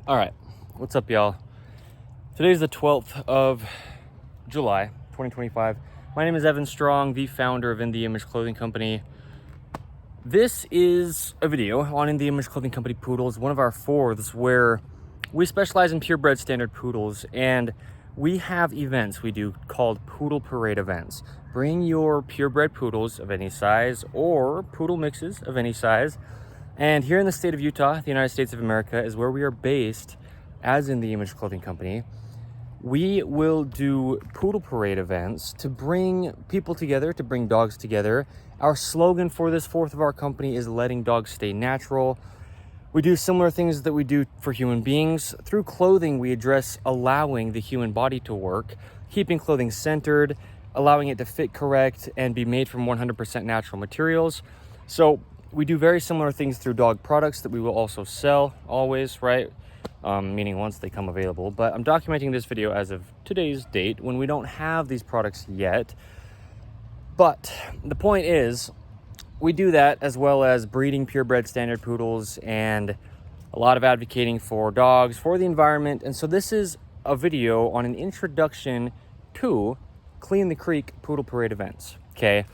All right, what's up, y'all? Today's the 12th of July, 2025. My name is Evan Strong, the founder of In The Image Clothing Company. This is a video on In The Image Clothing Company Poodles, one of our fourths, where we specialize in purebred standard poodles, and we have events we do called Poodle Parade events. Bring your purebred poodles of any size or poodle mixes of any size. And here in the state of Utah, the United States of America, is where we are based as In The Image Clothing Company. We will do Poodle Parade events to bring people together, to bring dogs together. Our slogan for this fourth of our company is letting dogs stay natural. We do similar things that we do for human beings. Through clothing, we address allowing the human body to work, keeping clothing centered, allowing it to fit correct, and be made from 100% natural materials. So we do very similar things through dog products that we will also sell always, right? Meaning once they come available. But I'm documenting this video as of today's date when we don't have these products yet. But the point is, we do that as well as breeding purebred standard poodles and a lot of advocating for dogs, for the environment. And so this is a video on an introduction to Clean the Creek Poodle Parade events, okay?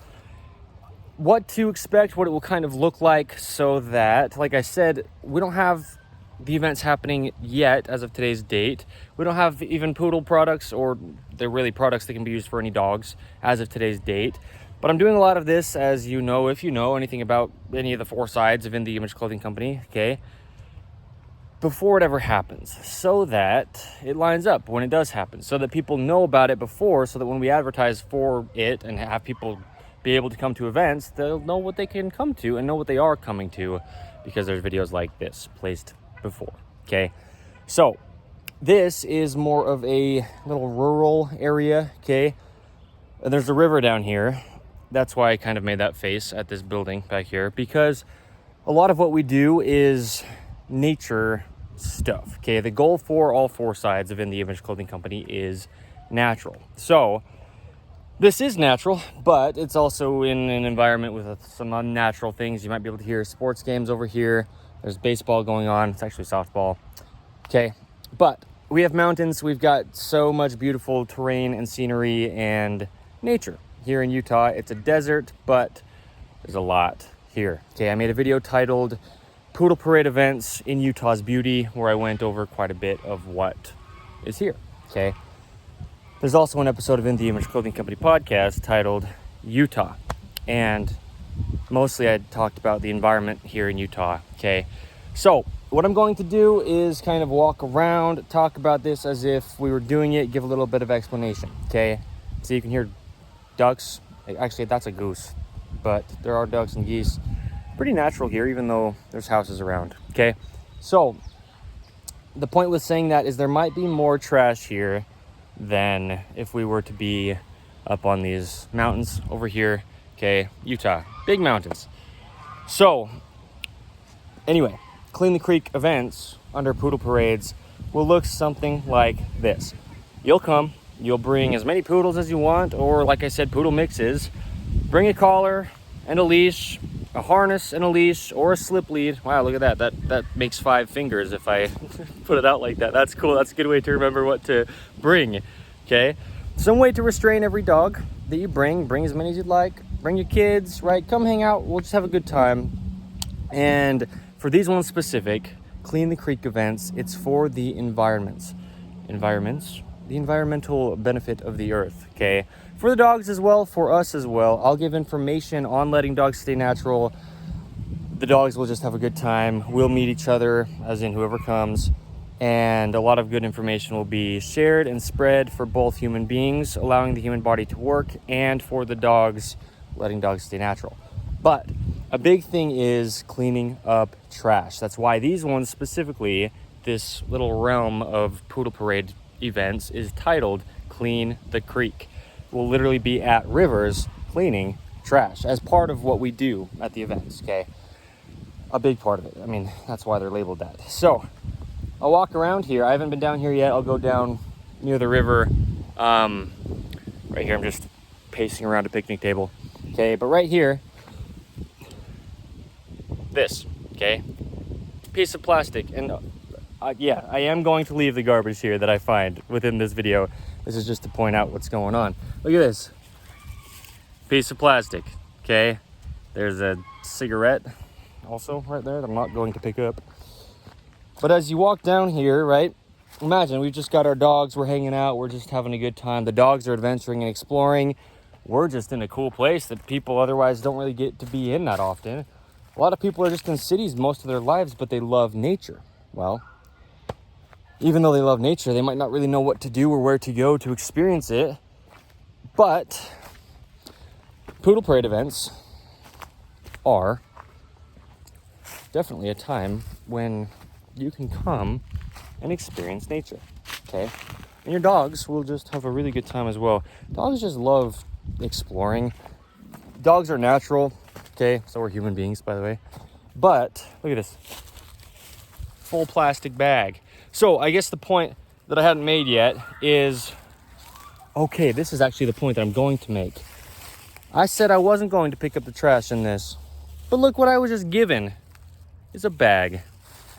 What to expect, what it will kind of look like, so that, like I said, we don't have the events happening yet as of today's date. We don't have even poodle products, or they're really products that can be used for any dogs as of today's date. But I'm doing a lot of this, as you know, if you know anything about any of the four sides of In The Image Clothing Company, okay, before it ever happens, so that it lines up when it does happen, so that people know about it before, so that when we advertise for it and have people be able to come to events, they'll know what they can come to and know what they are coming to, because there's videos like this placed before, okay? So this is more of a little rural area, okay? And there's a river down here. That's why I kind of made that face at this building back here, because a lot of what we do is nature stuff, okay? The goal for all four sides of In The Image Clothing Company is natural. So this is natural, but it's also in an environment with some unnatural things. You might be able to hear sports games over here. There's baseball going on. It's actually softball. Okay, but we have mountains. We've got so much beautiful terrain and scenery and nature here in Utah. It's a desert, but there's a lot here. Okay, I made a video titled Poodle Parade Events in Utah's Beauty, where I went over quite a bit of what is here, okay? There's also an episode of In The Image Clothing Company podcast titled Utah, and mostly I talked about the environment here in Utah, okay? So what I'm going to do is kind of walk around, talk about this as if we were doing it, give a little bit of explanation, okay? So you can hear ducks. Actually, that's a goose, but there are ducks and geese. Pretty natural here, even though there's houses around, okay? So the point with saying that is there might be more trash here than if we were to be up on these mountains over here, okay? Utah, big mountains. So anyway, Clean the Creek events under Poodle Parades will look something like this. You'll come, you'll bring as many poodles as you want, or like I said, poodle mixes. Bring a collar and a leash, a harness and a leash, or a slip lead. Wow, look at that. That makes 5 fingers if I put it out like that. That's cool. That's a good way to remember what to bring, okay? Some way to restrain every dog that you bring. Bring as many as you'd like. Bring your kids, right? Come hang out. We'll just have a good time. And for these ones specific, Clean the Creek events, it's for the environments. The environmental benefit of the earth, okay? For the dogs as well, for us as well. I'll give information on letting dogs stay natural. The dogs will just have a good time. We'll meet each other, as in whoever comes, and a lot of good information will be shared and spread for both human beings, allowing the human body to work, and for the dogs, letting dogs stay natural. But a big thing is cleaning up trash. That's why these ones specifically, this little realm of Poodle Parade events is titled Clean the Creek. We'll literally be at rivers cleaning trash as part of what we do at the events, okay? A big part of it. I mean, that's why they're labeled that. So I'll walk around here. I haven't been down here yet. I'll go down near the river. Right here, I'm just pacing around a picnic table, okay? But right here, this, okay? Piece of plastic, and yeah, I am going to leave the garbage here that I find within this video. This is just to point out what's going on. Look at this piece of plastic, okay? There's a cigarette also right there that I'm not going to pick up. But as you walk down here, right, imagine we've just got our dogs, we're hanging out, we're just having a good time. The dogs are adventuring and exploring. We're just in a cool place that people otherwise don't really get to be in that often. A lot of people are just in cities most of their lives, but they love nature. Well, even though they love nature, they might not really know what to do or where to go to experience it. But Poodle Parade events are definitely a time when you can come and experience nature, okay? And your dogs will just have a really good time as well. Dogs just love exploring. Dogs are natural, okay? So are human beings, by the way. But look at this full plastic bag. So I guess the point that I hadn't made yet is, okay, this is actually the point that I'm going to make. I said I wasn't going to pick up the trash in this, but look what I was just given. It's a bag.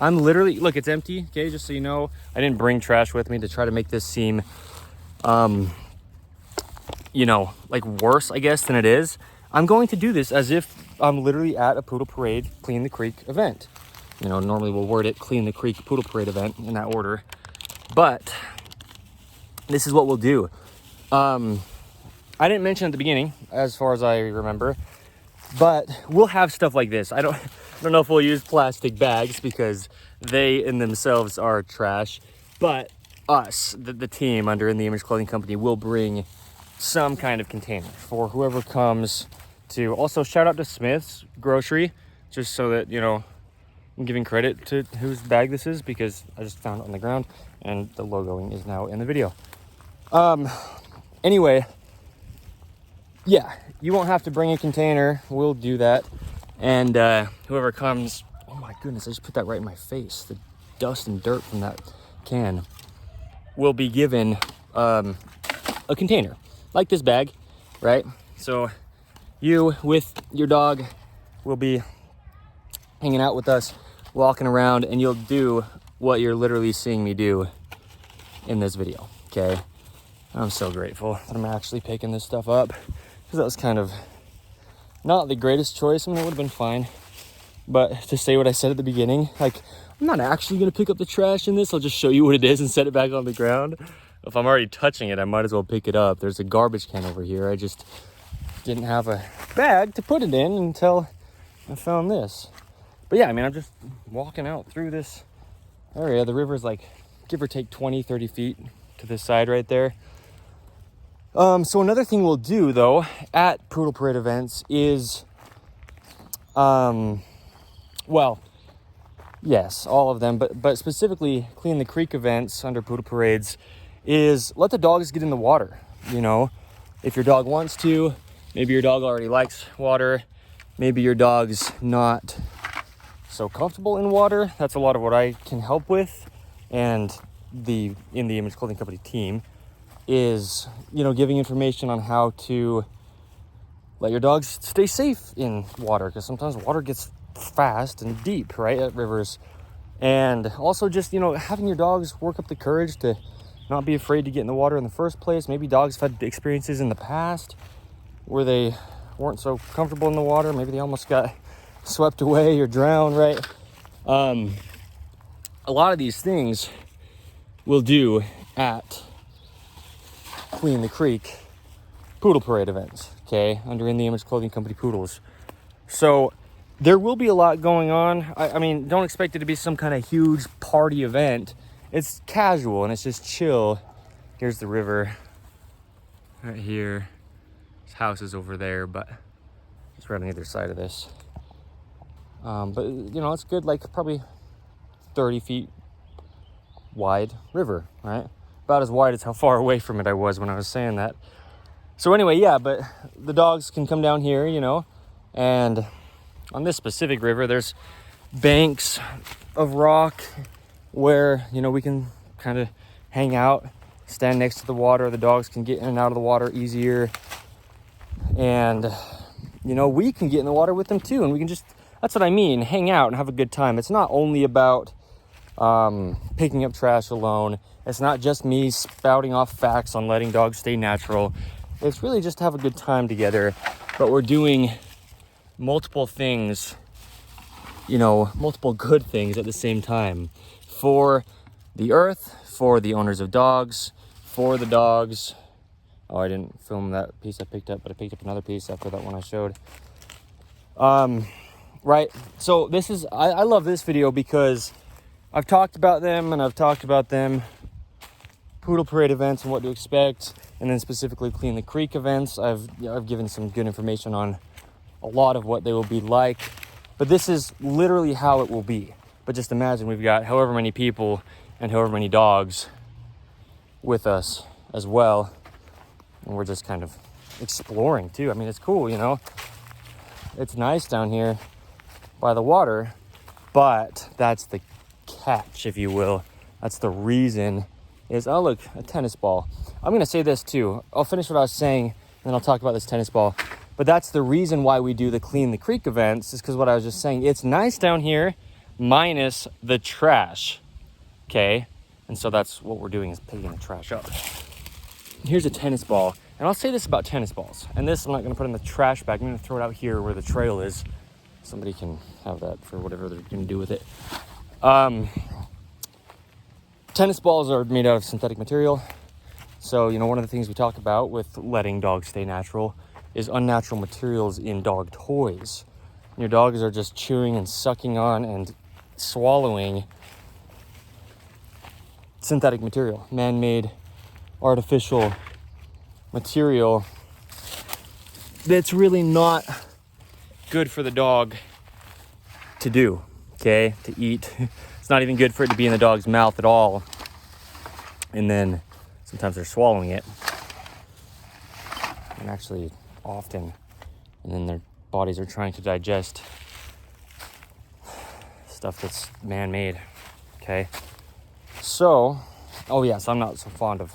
I'm literally, look, it's empty, okay, just so you know. I didn't bring trash with me to try to make this seem, you know, like worse, I guess, than it is. I'm going to do this as if I'm literally at a Poodle Parade Clean the Creek event. You know, normally we'll word it Clean the Creek Poodle Parade event in that order. But this is what we'll do. I didn't mention at the beginning, as far as I remember, but we'll have stuff like this. I don't know if we'll use plastic bags because they in themselves are trash, but us, the team under In the Image Clothing Company, will bring some kind of container for whoever comes to. Also, shout out to Smith's Grocery, just so that, you know, I'm giving credit to whose bag this is because I just found it on the ground and the logoing is now in the video. Anyway, yeah, you won't have to bring a container. We'll do that. And whoever comes, oh my goodness, I just put that right in my face. The dust and dirt from that can will be given a container like this bag, right? So you with your dog will be hanging out with us, walking around, and you'll do what you're literally seeing me do in this video, okay? I'm so grateful that I'm actually picking this stuff up because that was kind of not the greatest choice. I mean, it would have been fine, but to say what I said at the beginning, like, I'm not actually going to pick up the trash in this. I'll just show you what it is and set it back on the ground. If I'm already touching it, I might as well pick it up. There's a garbage can over here. I just didn't have a bag to put it in until I found this. But yeah, I mean, I'm just walking out through this area. The river's like, give or take 20, 30 feet to this side right there. So another thing we'll do, though, at Poodle Parade events is, well, yes, all of them, but specifically Clean the Creek events under Poodle Parades is let the dogs get in the water, you know? If your dog wants to, maybe your dog already likes water, maybe your dog's not so comfortable in water. That's a lot of what I can help with. And the In the Image Clothing Company team is, you know, giving information on how to let your dogs stay safe in water, because sometimes water gets fast and deep, right, at rivers. And also just, you know, having your dogs work up the courage to not be afraid to get in the water in the first place. Maybe dogs have had experiences in the past where they weren't so comfortable in the water. Maybe they almost got swept away or drowned, right? A lot of these things we'll do at Clean the Creek Poodle Parade events, okay, under In the Image Clothing Company Poodles. So there will be a lot going on. I mean, don't expect it to be some kind of huge party event. It's casual and it's just chill. Here's the river right here. This house is over there, but it's right on either side of this. But, you know, it's good, like probably 30 feet wide river, right? About as wide as how far away from it I was when I was saying that. So anyway, yeah, but the dogs can come down here, you know, and on this specific river, there's banks of rock where, you know, we can kind of hang out, stand next to the water. The dogs can get in and out of the water easier. And, you know, we can get in the water with them too. And we can just, that's what I mean, hang out and have a good time. It's not only about picking up trash alone. It's not just me spouting off facts on letting dogs stay natural. It's really just to have a good time together, but we're doing multiple things, multiple good things at the same time for the earth, for the owners of dogs, for the dogs. Oh, I didn't film that piece I picked up, but I picked up another piece after that one I showed. Right, so this is, I love this video because I've talked about them, and I've talked about them Poodle Parade events and what to expect, and then specifically Clean the Creek events. I've given some good information on a lot of what they will be like, but this is literally how it will be. But just imagine we've got however many people and however many dogs with us as well, and we're just kind of exploring too. I mean, it's cool, it's nice down here by the water, but that's the catch, if you will. That's the reason is, oh look, a tennis ball. I'm gonna say this too. I'll finish what I was saying and then I'll talk about this tennis ball. But that's the reason why we do the Clean the Creek events, is because what I was just saying, it's nice down here minus the trash, okay? And so that's what we're doing, is picking the trash up. Here's a tennis ball, and I'll say this about tennis balls, and this I'm not gonna put in the trash bag. I'm gonna throw it out here where the trail is. Somebody can have that for whatever they're gonna do with it. Tennis balls are made out of synthetic material. So, one of the things we talk about with letting dogs stay natural is unnatural materials in dog toys. Your dogs are just chewing and sucking on and swallowing synthetic material, man-made, artificial material that's really not good for the dog to do, okay, to eat. It's not even good for it to be in the dog's mouth at all. And then sometimes they're swallowing it, and actually often, and then their bodies are trying to digest stuff that's man-made, okay? So, oh yes, I'm not so fond of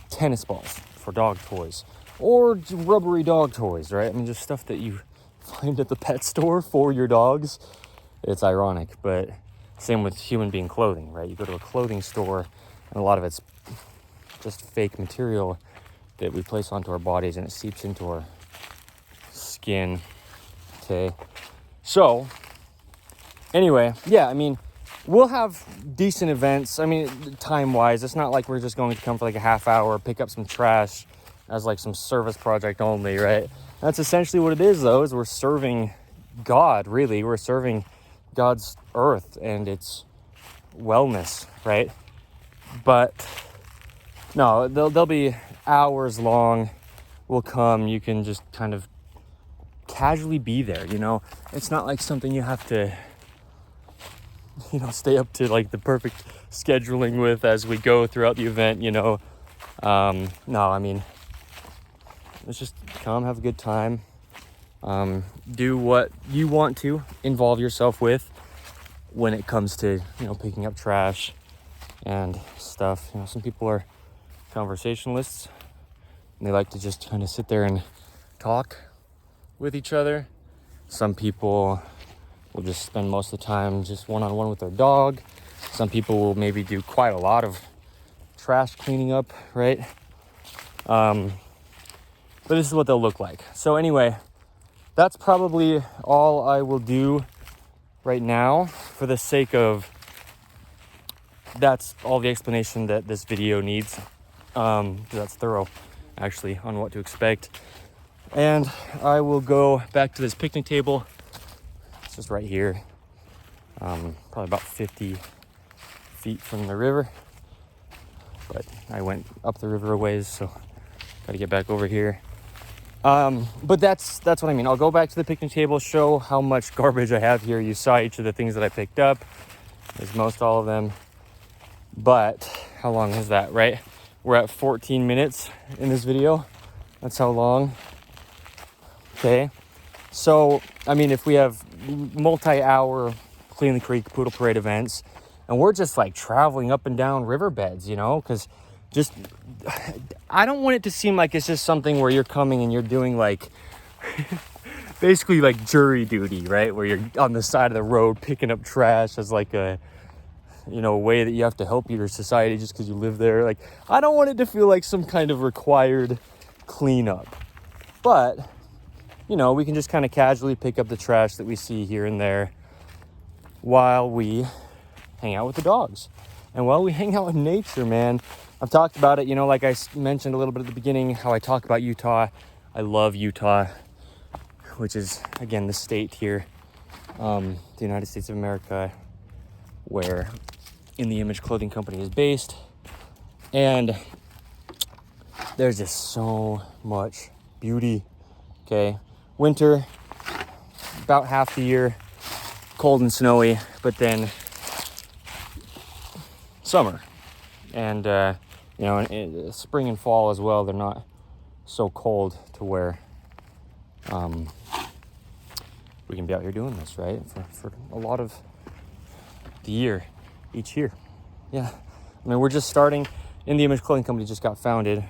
tennis balls for dog toys or rubbery dog toys, right? I mean, just stuff that you find at the pet store for your dogs. It's ironic, but same with human being clothing, right? You go to a clothing store and a lot of it's just fake material that we place onto our bodies, and it seeps into our skin, okay? So, anyway, yeah, I mean, we'll have decent events. I mean, time-wise, it's not like we're just going to come for like a half hour, pick up some trash as like some service project only, right? That's essentially what it is, though, is we're serving God, really. We're serving God's earth and its wellness, right? But no, they'll be hours long. Will come. You can just kind of casually be there, It's not like something you have to, stay up to like the perfect scheduling with as we go throughout the event, No, I mean, let's just come, have a good time. Do what you want to involve yourself with when it comes to, picking up trash and stuff. Some people are conversationalists, and they like to just kind of sit there and talk with each other. Some people will just spend most of the time just one-on-one with their dog. Some people will maybe do quite a lot of trash cleaning up, right? But this is what they'll look like. So anyway, that's probably all I will do right now, for the sake of, that's all the explanation that this video needs. That's thorough, actually, on what to expect. And I will go back to this picnic table. It's just right here, probably about 50 feet from the river. But I went up the river a ways, so got to get back over here. But that's what I mean. I'll go back to the picnic table, show how much garbage I have here. You saw each of the things that I picked up. There's most all of them. But how long is that, right? We're at 14 minutes in this video. That's how long. Okay. So, I mean, if we have multi-hour Clean the Creek Poodle Parade events, and we're just like traveling up and down riverbeds, because just, I don't want it to seem like it's just something where you're coming and you're doing like basically like jury duty, right? Where you're on the side of the road picking up trash as like way that you have to help your society just because you live there. Like, I don't want it to feel like some kind of required cleanup. But, we can just kind of casually pick up the trash that we see here and there while we hang out with the dogs. And while we hang out in nature, man, I've talked about it, like I mentioned a little bit at the beginning, how I talk about Utah. I love Utah, which is, again, the state here, the United States of America, where In the Image Clothing Company is based. And there's just so much beauty, okay? Winter, about half the year, cold and snowy, but then summer. And, spring and fall as well, they're not so cold to where we can be out here doing this, right? For a lot of the year, each year. Yeah. I mean, we're just starting. In the Image Clothing Company just got founded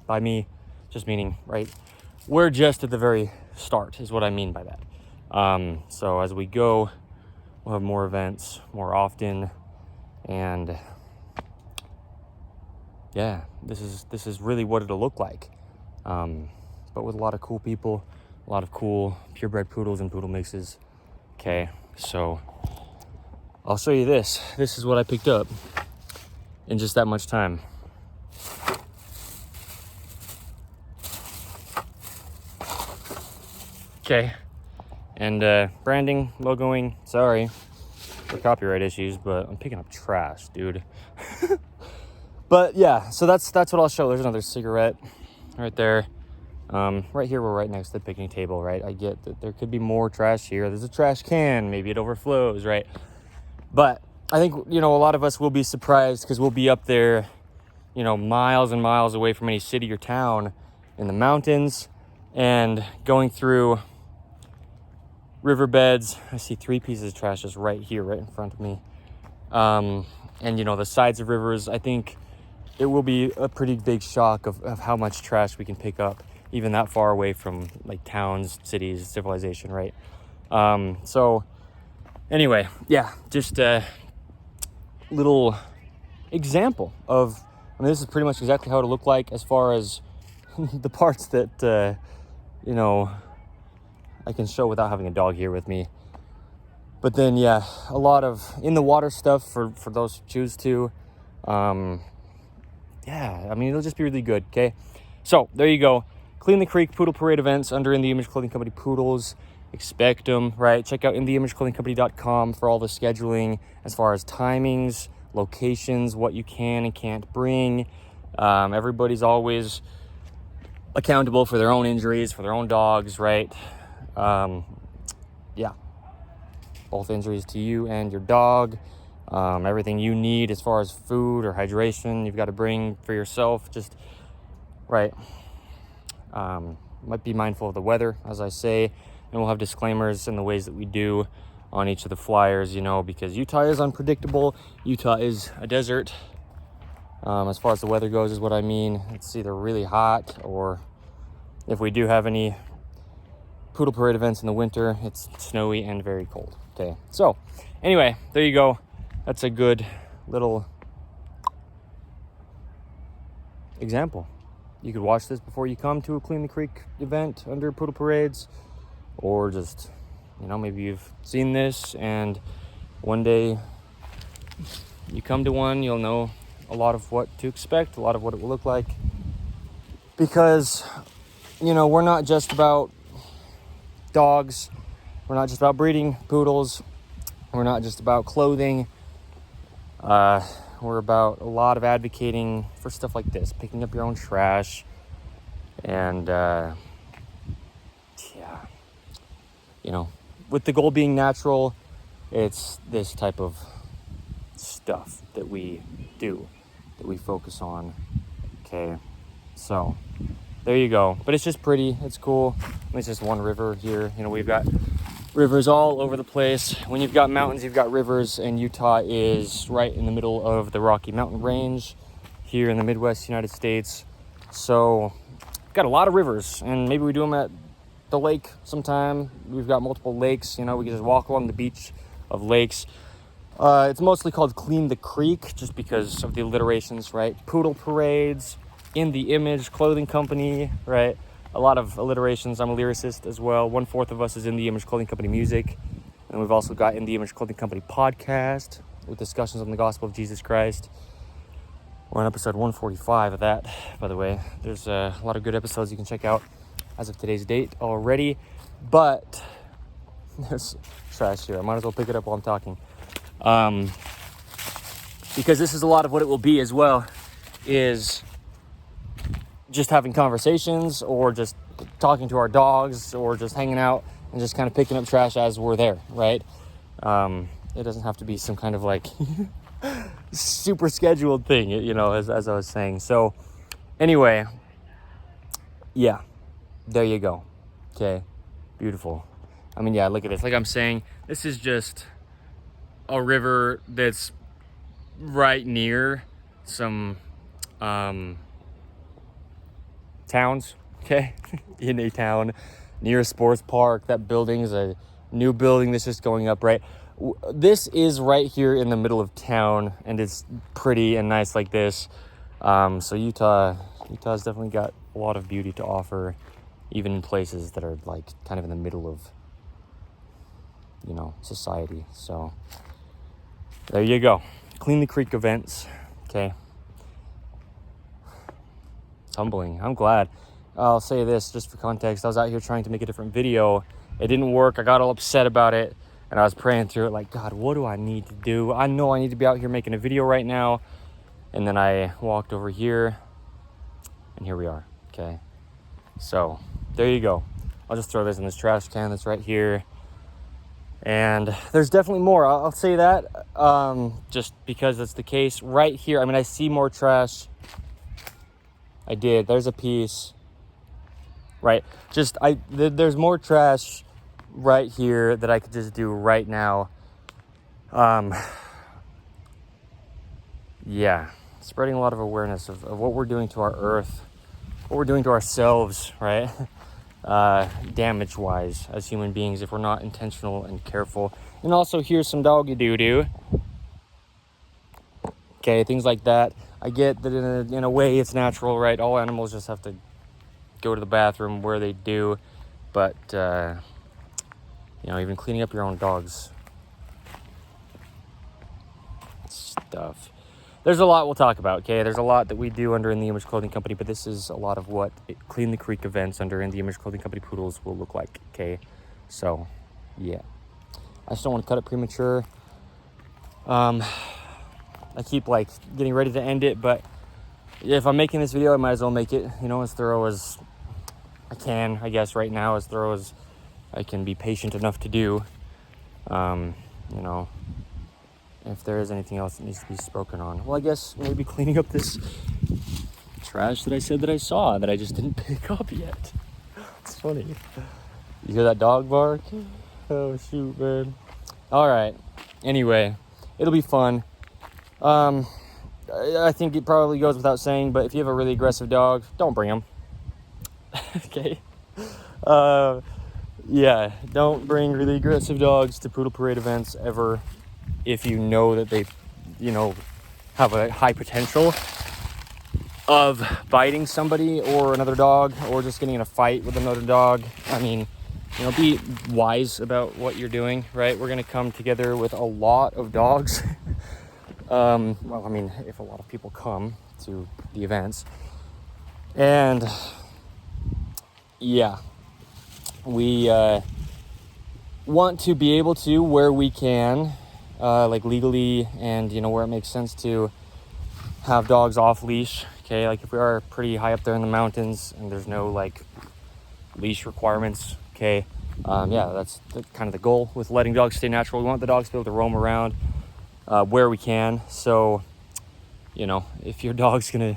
by me, just meaning, right? We're just at the very start is what I mean by that. So as we go, we'll have more events more often. And yeah, this is really what it'll look like. But with a lot of cool people, a lot of cool purebred poodles and poodle mixes. Okay, so I'll show you this. This is what I picked up in just that much time. Okay, and branding, logoing, sorry for copyright issues, but I'm picking up trash, dude. But yeah, so that's what I'll show. There's another cigarette right there. Right here, we're right next to the picnic table, right? I get that there could be more trash here. There's a trash can, maybe it overflows, right? But I think, a lot of us will be surprised because we'll be up there, miles and miles away from any city or town in the mountains and going through riverbeds. I see 3 pieces of trash just right here, right in front of me. And, the sides of rivers, I think it will be a pretty big shock of how much trash we can pick up, even that far away from like towns, cities, civilization, right? So anyway, yeah, just a little example of, this is pretty much exactly how it'll look like as far as the parts that, I can show without having a dog here with me. But then, yeah, a lot of in the water stuff for those who choose to. Yeah, it'll just be really good, okay? So, there you go. Clean the Creek Poodle Parade events under In the Image Clothing Company Poodles. Expect them, right? Check out InTheImageClothingCompany.com for all the scheduling as far as timings, locations, what you can and can't bring. Everybody's always accountable for their own injuries, for their own dogs, right? Yeah. Both injuries to you and your dog. Everything you need as far as food or hydration, you've got to bring for yourself. Just, right. Might be mindful of the weather, as I say. And we'll have disclaimers in the ways that we do on each of the flyers, because Utah is unpredictable. Utah is a desert. As far as the weather goes is what I mean. It's either really hot or if we do have any Poodle Parade events in the winter, it's snowy and very cold. Okay, so anyway, there you go. That's a good little example. You could watch this before you come to a Clean the Creek event under Poodle Parades, or just, maybe you've seen this and one day you come to one, you'll know a lot of what to expect, a lot of what it will look like. Because, we're not just about dogs. We're not just about breeding poodles. We're not just about clothing. We're about a lot of advocating for stuff like this, picking up your own trash. And, with the goal being natural, it's this type of stuff that we do, that we focus on. Okay, so there you go. But it's just pretty, it's cool. It's just one river here. We've got rivers all over the place. When you've got mountains, you've got rivers, and Utah is right in the middle of the Rocky Mountain Range here in the Midwest United States. So we've got a lot of rivers, and maybe we do them at the lake sometime. We've got multiple lakes, we can just walk along the beach of lakes. It's mostly called Clean the Creek, just because of the alliterations, right? Poodle parades, In the Image Clothing Company, right? A lot of alliterations. I'm a lyricist as well. 1/4 of us is In the Image Clothing Company music. And we've also got In the Image Clothing Company podcast with discussions on the gospel of Jesus Christ. We're on episode 145 of that, by the way. There's a lot of good episodes you can check out as of today's date already. But there's trash here. I might as well pick it up while I'm talking. Because this is a lot of what it will be as well, is just having conversations or just talking to our dogs or just hanging out and just kind of picking up trash as we're there, right? It doesn't have to be some kind of like super scheduled thing, you know, as I was saying. So anyway, yeah, there you go. Okay, beautiful. I mean, yeah, look at this. Like I'm saying, this is just a river that's right near some towns, okay? In a town near a sports park. That building is a new building that's just going up, right? This is right here in the middle of town, and it's pretty and nice like this. So Utah's definitely got a lot of beauty to offer, even in places that are like kind of in the middle of, you know, society. So there you go. Clean the Creek events. Okay. It's humbling. I'm glad. I'll say this just for context. I was out here trying to make a different video. It didn't work. I got all upset about it. And I was praying through it like, God, what do I need to do? I know I need to be out here making a video right now. And then I walked over here. And here we are. Okay. So there you go. I'll just throw this in this trash can that's right here. And there's definitely more. I'll say that just because that's the case right here. I mean, I see more trash. I did. There's a piece. Right. There's more trash right here that I could just do right now. Yeah. Spreading a lot of awareness of what we're doing to our earth, what we're doing to ourselves, right? Damage-wise as human beings if we're not intentional and careful. And also here's some doggy doo-doo. Okay, things like that. I get that in a way it's natural, right? All animals just have to go to the bathroom where they do. But, you know, even cleaning up your own dog's stuff. There's a lot we'll talk about, okay? There's a lot that we do under In the Image Clothing Company, but this is a lot of what Clean the Creek events under In the Image Clothing Company Poodles will look like, okay? So, yeah. I just don't want to cut it premature. I keep, like, getting ready to end it, but if I'm making this video, I might as well make it, you know, as thorough as I can, I guess, right now, as thorough as I can be patient enough to do. You know, if there is anything else that needs to be spoken on. Well, I guess maybe cleaning up this trash that I said that I saw that I just didn't pick up yet. It's funny. You hear that dog bark? Oh, shoot, man. All right. Anyway, it'll be fun. I think it probably goes without saying, but if you have a really aggressive dog, don't bring him. Okay? Yeah, don't bring really aggressive dogs to Poodle Parade events ever. If you know that they, you know, have a high potential of biting somebody or another dog or just getting in a fight with another dog. I mean, you know, be wise about what you're doing, right? We're going to come together with a lot of dogs. Well, I mean, if a lot of people come to the events. And, yeah, we want to be able to, where we can, like legally and, you know, where it makes sense to have dogs off leash. Okay, like if we are pretty high up there in the mountains and there's no like leash requirements, okay, yeah, that's kind of the goal with letting dogs stay natural. We want the dogs to be able to roam around where we can. So, you know, if your dog's gonna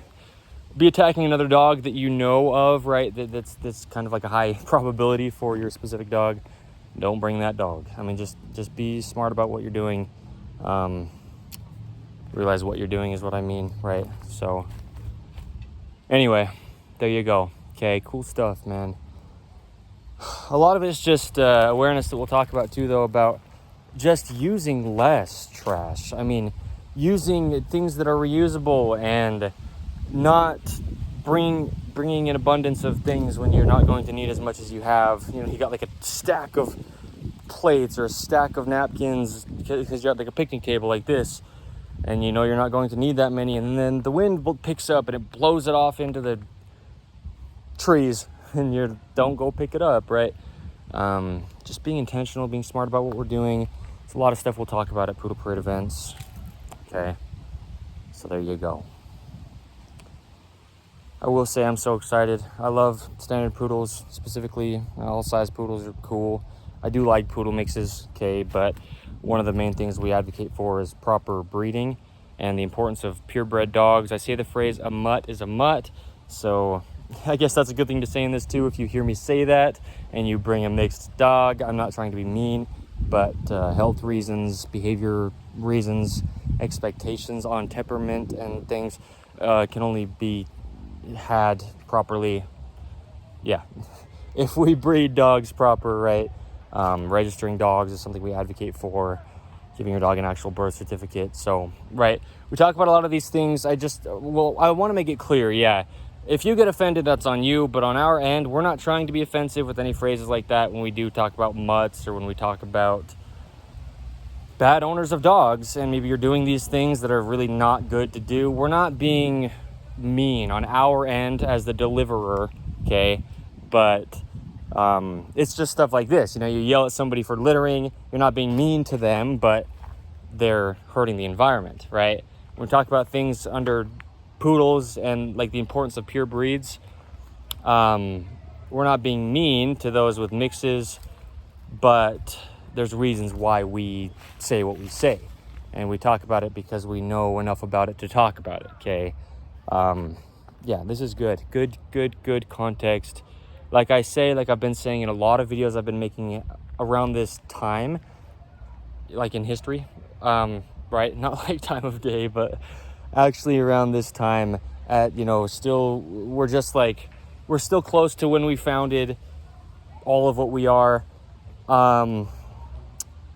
be attacking another dog that you know of, right, that's kind of like a high probability for your specific dog, don't bring that dog. I mean, just be smart about what you're doing. Realize what you're doing is what I mean, right? So anyway, there you go. Okay, cool stuff, man. A lot of it's just awareness that we'll talk about too, though, about just using less trash. I mean, using things that are reusable and not bringing an abundance of things when you're not going to need as much as you have. You know, you got like a stack of plates or a stack of napkins because you're at like a picnic table like this, and you know you're not going to need that many, and then the wind picks up and it blows it off into the trees, and you don't go pick it up, right? Just being intentional, being smart about what we're doing. It's a lot of stuff we'll talk about at Poodle Parade events. Okay, so there you go. I will say I'm so excited. I love standard poodles, specifically. All size poodles are cool. I do like poodle mixes, okay, but one of the main things we advocate for is proper breeding and the importance of purebred dogs. I say the phrase, a mutt is a mutt, so I guess that's a good thing to say in this too. If you hear me say that and you bring a mixed dog, I'm not trying to be mean, but health reasons, behavior reasons, expectations on temperament and things can only be had properly, if we breed dogs proper, right? Registering dogs is something we advocate for, giving your dog an actual birth certificate. So, right, we talk about a lot of these things. I want to make it clear, if you get offended, that's on you, but on our end, we're not trying to be offensive with any phrases like that when we do talk about mutts or when we talk about bad owners of dogs, and maybe you're doing these things that are really not good to do. We're not being mean on our end as the deliverer, okay? But it's just stuff like this. You know, you yell at somebody for littering, you're not being mean to them, but they're hurting the environment, right? When we talk about things under poodles and like the importance of pure breeds, we're not being mean to those with mixes, but there's reasons why we say what we say, and we talk about it because we know enough about it to talk about it, okay? This is good context. Like I say, like I've been saying in a lot of videos I've been making around this time, like in history, right? Not like time of day, but actually around this time at, we're still close to when we founded all of what we are. I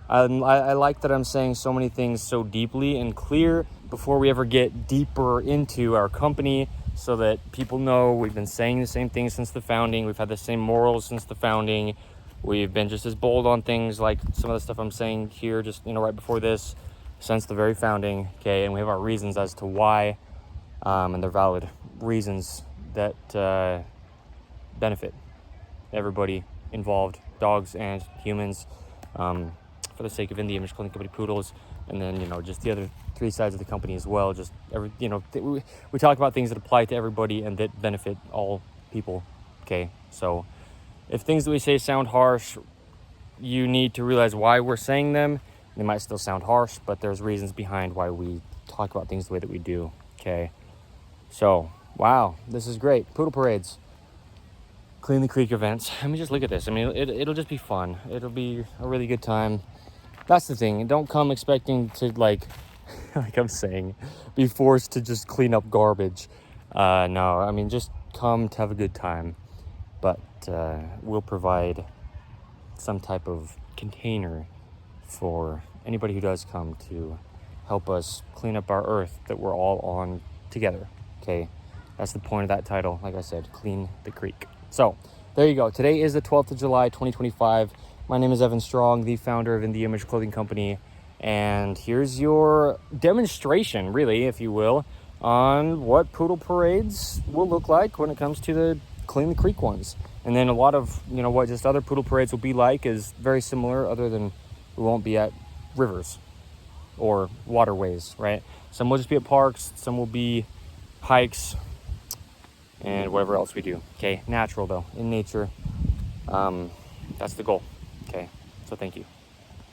like that I'm saying so many things so deeply and clear before we ever get deeper into our company, so that people know we've been saying the same thing since the founding. We've had the same morals since the founding. We've been just as bold on things like some of the stuff I'm saying here just, right before this, since the very founding, okay? And we have our reasons as to why, and they're valid reasons that benefit everybody involved, dogs and humans, for the sake of In the Image Clothing Company Poodles, and then, just the other three sides of the company as well. Just we talk about things that apply to everybody and that benefit all people, okay? So if things that we say sound harsh, you need to realize why we're saying them. They might still sound harsh, but there's reasons behind why we talk about things the way that we do, okay? So, wow, this is great. Poodle parades, Clean the Creek events. I mean, just look at this. I mean, it'll just be fun. It'll be a really good time. That's the thing. Don't come expecting to, like I'm saying, be forced to just clean up garbage. No, I mean, just come to have a good time. But we'll provide some type of container for anybody who does come to help us clean up our earth that we're all on together, okay? That's the point of that title. Like I said, Clean the Creek. So there you go. Today is the 12th of July, 2025. My name is Evan Strong, the founder of In the Image Clothing Company. And here's your demonstration, really, if you will, on what poodle parades will look like when it comes to the Clean the Creek ones. And then a lot of, what just other poodle parades will be like is very similar, other than we won't be at rivers or waterways, right? Some will just be at parks, some will be hikes, and whatever else we do, okay? Natural, though, in nature. That's the goal, okay? So thank you.